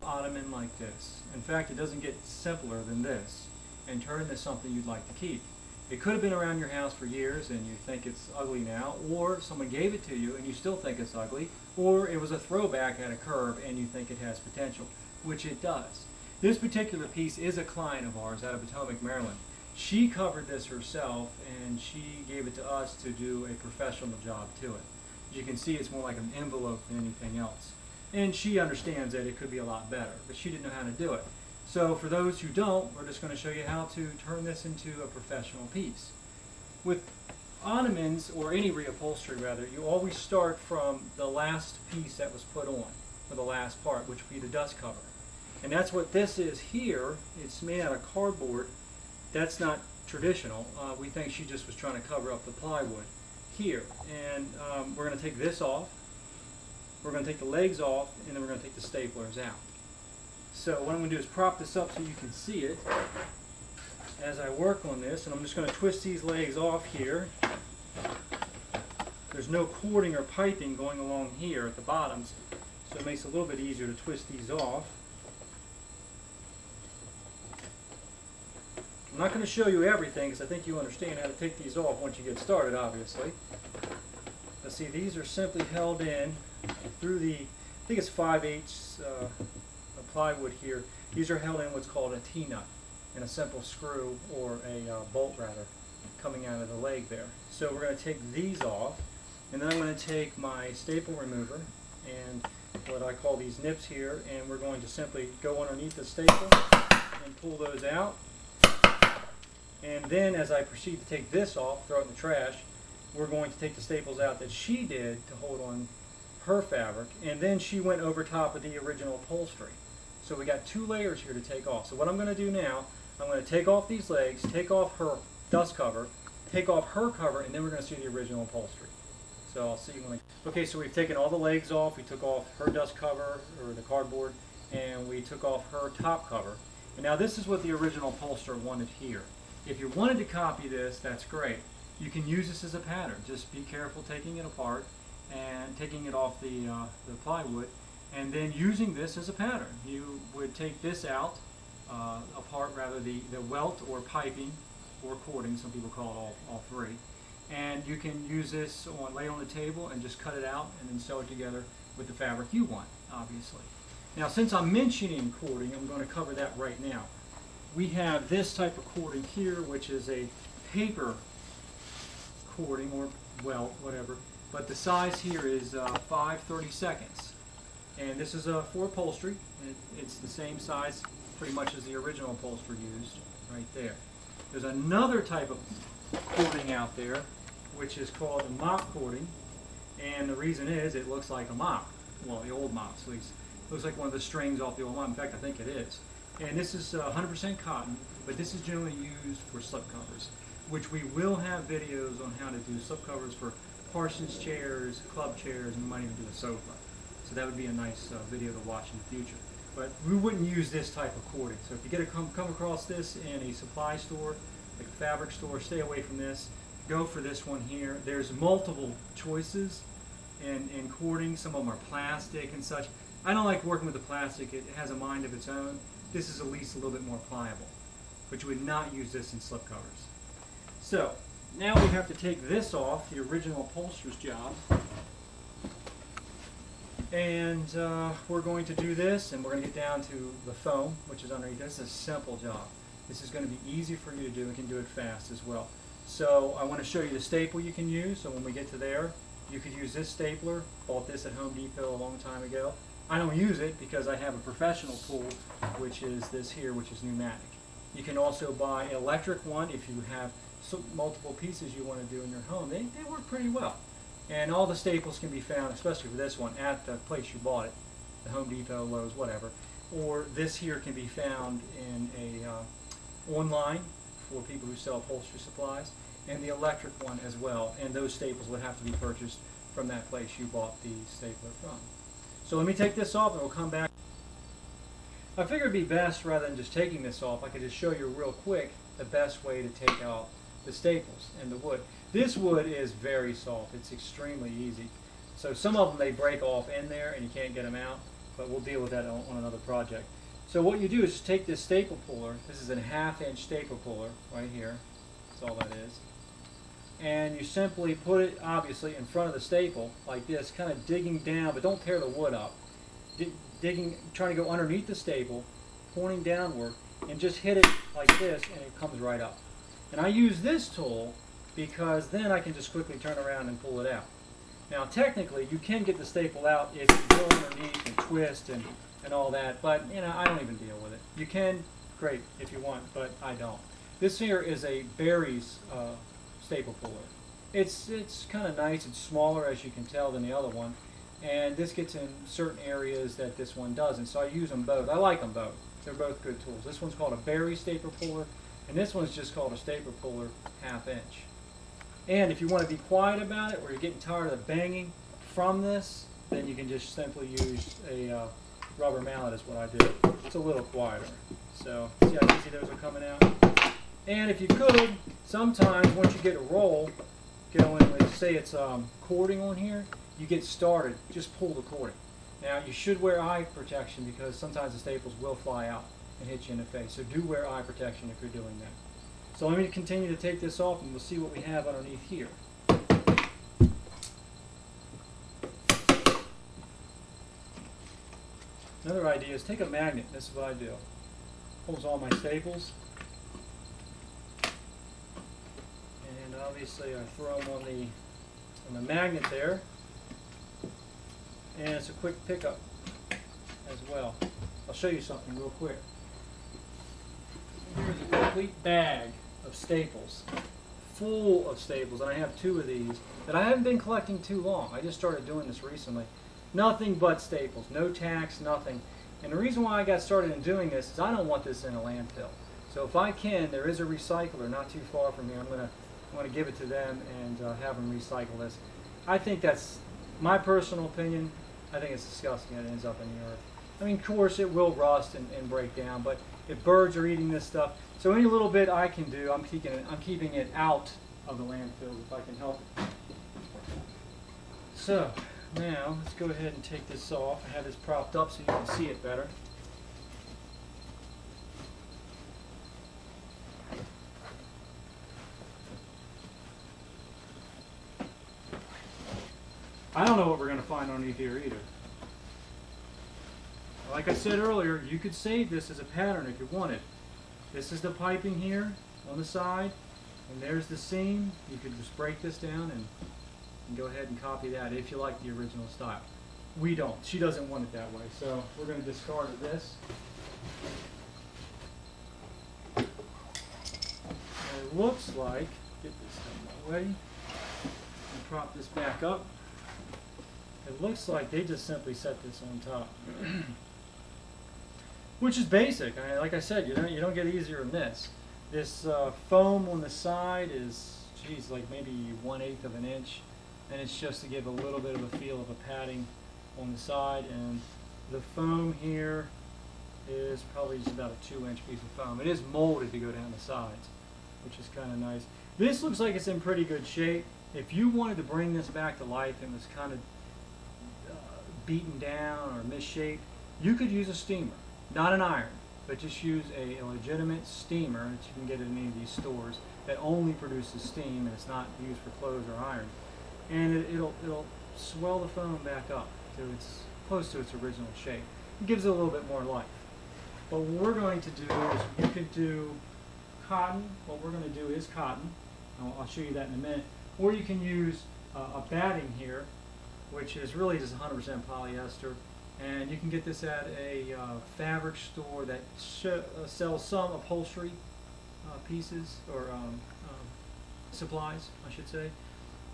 ottoman like this. In fact, it doesn't get simpler than this, and turn into something you'd like to keep. It could have been around your house for years and you think it's ugly now, or someone gave it to you and you still think it's ugly, or it was a throwback at a curve and you think it has potential, which it does. This particular piece is a client of ours out of Potomac, Maryland. She covered this herself and she gave it to us to do a professional job to it. As you can see, it's more like an envelope than anything else. And she understands that it could be a lot better, but she didn't know how to do it. So for those who don't, we're just going to show you how to turn this into a professional piece. With ottomans, or any reupholstery rather, you always start from the last piece that was put on, or the last part, which would be the dust cover. And that's what this is here. It's made out of cardboard. That's not traditional. We think she just was trying to cover up the plywood here. And we're going to take this off. We're going to take the legs off, and then we're going to take the staplers out. So what I'm going to do is prop this up so you can see it as I work on this, and I'm just going to twist these legs off here. There's no cording or piping going along here at the bottoms, so it makes it a little bit easier to twist these off. I'm not going to show you everything because I think you understand how to take these off once you get started, obviously. But see, these are simply held in through the, I think it's 5/8 plywood here. These are held in what's called a T-nut, and a simple screw, or a bolt rather, coming out of the leg there. So we're going to take these off, and then I'm going to take my staple remover and what I call these nips here, and we're going to simply go underneath the staple and pull those out. And then as I proceed to take this off, throw it in the trash, we're going to take the staples out that she did to hold on her fabric, and then she went over top of the original upholstery. So we got 2 layers here to take off. So what I'm going to do now, I'm going to take off these legs, take off her dust cover, take off her cover, and then we're going to see the original upholstery. So I'll see you when I... Okay, so we've taken all the legs off. We took off her dust cover, or the cardboard, and we took off her top cover. And now this is what the original upholsterer wanted here. If you wanted to copy this, that's great. You can use this as a pattern. Just be careful taking it apart and taking it off the plywood, and then using this as a pattern. You would take this out, apart rather, the welt or piping or cording, some people call it all three, and you can use this lay on the table and just cut it out and then sew it together with the fabric you want, obviously. Now, since I'm mentioning cording, I'm going to cover that right now. We have this type of cording here, which is a paper cording, or welt, whatever, but the size here is 5/32, and this is for upholstery. It's the same size pretty much as the original upholstery used right there. There's another type of cording out there which is called a mop cording, and the reason is it looks like a mop. Well, the old mops at least. It looks like one of the strings off the old mop. In fact, I think it is. And this is 100% cotton, but this is generally used for slipcovers, which we will have videos on how to do slipcovers for parsonage chairs, club chairs, and we might even do a sofa. So that would be a nice video to watch in the future. But we wouldn't use this type of cording. So if you come across this in a supply store, like a fabric store, stay away from this. Go for this one here. There's multiple choices in cording. Some of them are plastic and such. I don't like working with the plastic. It has a mind of its own. This is at least a little bit more pliable. But you would not use this in slipcovers. So, now we have to take this off, the original upholsterer's job. And we're going to do this, and we're going to get down to the foam, which is underneath. This is a simple job. This is going to be easy for you to do, and can do it fast as well. So I want to show you the staple you can use. So when we get to there, you could use this stapler. Bought this at Home Depot a long time ago. I don't use it because I have a professional tool, which is this here, which is pneumatic. You can also buy an electric one if you have multiple pieces you want to do in your home. They work pretty well. And all the staples can be found, especially for this one, at the place you bought it, the Home Depot, Lowe's, whatever. Or this here can be found in online for people who sell upholstery supplies, and the electric one as well. And those staples would have to be purchased from that place you bought the stapler from. So let me take this off and we'll come back. I figured it'd be best, rather than just taking this off, I could just show you real quick the best way to take out the staples and the wood. This wood is very soft. It's extremely easy. So some of them, they break off in there and you can't get them out. but we'll deal with that on another project. So what you do is just take this staple puller. This is a 1/2 inch staple puller right here. That's all that is. And you simply put it, obviously, in front of the staple like this, kind of digging down, but don't tear the wood up. Digging, trying to go underneath the staple, pointing downward, and just hit it like this, and it comes right up. And I use this tool because then I can just quickly turn around and pull it out. Now, technically, you can get the staple out if you go underneath and twist and all that, but I don't even deal with it. You can, great, if you want, but I don't. This here is a Barry's staple puller. It's kind of nice. It's smaller, as you can tell, than the other one, and this gets in certain areas that this one doesn't. So I use them both. I like them both. They're both good tools. This one's called a Barry staple puller, and this one's just called a staple puller 1/2 inch. And if you want to be quiet about it, or you're getting tired of the banging from this, then you can just simply use a rubber mallet is what I do. It's a little quieter. So see how easy those are coming out? And if you could, sometimes once you get a roll going with, say it's cording on here, you get started, just pull the cording. Now you should wear eye protection because sometimes the staples will fly out and hit you in the face. So do wear eye protection if you're doing that. So let me continue to take this off and we'll see what we have underneath here. Another idea is take a magnet. This is what I do. Holds all my staples. And obviously I throw them on the magnet there. And it's a quick pickup as well. I'll show you something real quick. Here's a complete bag of staples, full of staples, and I have 2 of these that I haven't been collecting too long. I just started doing this recently. Nothing but staples, no tacks, nothing. And the reason why I got started in doing this is I don't want this in a landfill. So if I can, there is a recycler not too far from here. I'm going to give it to them and have them recycle this. I think that's my personal opinion. I think it's disgusting that it ends up in the earth. I mean, of course, it will rust and break down, but if birds are eating this stuff, so any little bit I can do, I'm keeping it out of the landfill if I can help it. So now let's go ahead and take this off. I have this propped up so you can see it better. I don't know what we're going to find underneath here either. Like I said earlier, you could save this as a pattern if you wanted. This is the piping here on the side, and there's the seam. You could just break this down and go ahead and copy that if you like the original style. We don't. She doesn't want it that way, so we're going to discard this. And it looks like, get this out of my way, and prop this back up. It looks like they just simply set this on top. Which is basic. Like I said, you don't get easier than this. This foam on the side is, geez, like maybe 1/8 of an inch, and it's just to give a little bit of a feel of a padding on the side. And the foam here is probably just about a 2-inch piece of foam. It is molded to go down the sides, which is kind of nice. This looks like it's in pretty good shape. If you wanted to bring this back to life and was kind of beaten down or misshaped, you could use a steamer. Not an iron, but just use a legitimate steamer that you can get at any of these stores that only produces steam and it's not used for clothes or iron. And it'll swell the foam back up to its close to its original shape. It gives it a little bit more life. But what we're going to do is you could do cotton. What we're going to do is cotton. I'll show you that in a minute. Or you can use a batting here, which is really just 100% polyester. And you can get this at a fabric store that sells some upholstery pieces or supplies, I should say.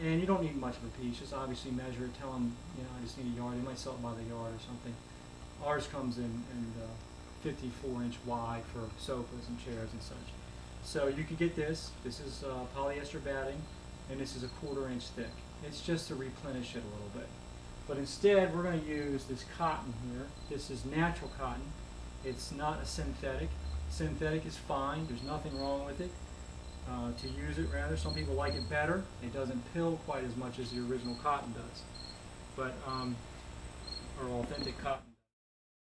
And you don't need much of a piece. Just obviously measure it. Tell them, I just need a yard. They might sell it by the yard or something. Ours comes in 54-inch wide for sofas and chairs and such. So you can get this. This is polyester batting, and this is a 1/4 inch thick. It's just to replenish it a little bit. But instead, we're going to use this cotton here. This is natural cotton. It's not a synthetic. Synthetic is fine. There's nothing wrong with it. To use it, rather, some people like it better. It doesn't pill quite as much as the original cotton does, but or authentic cotton.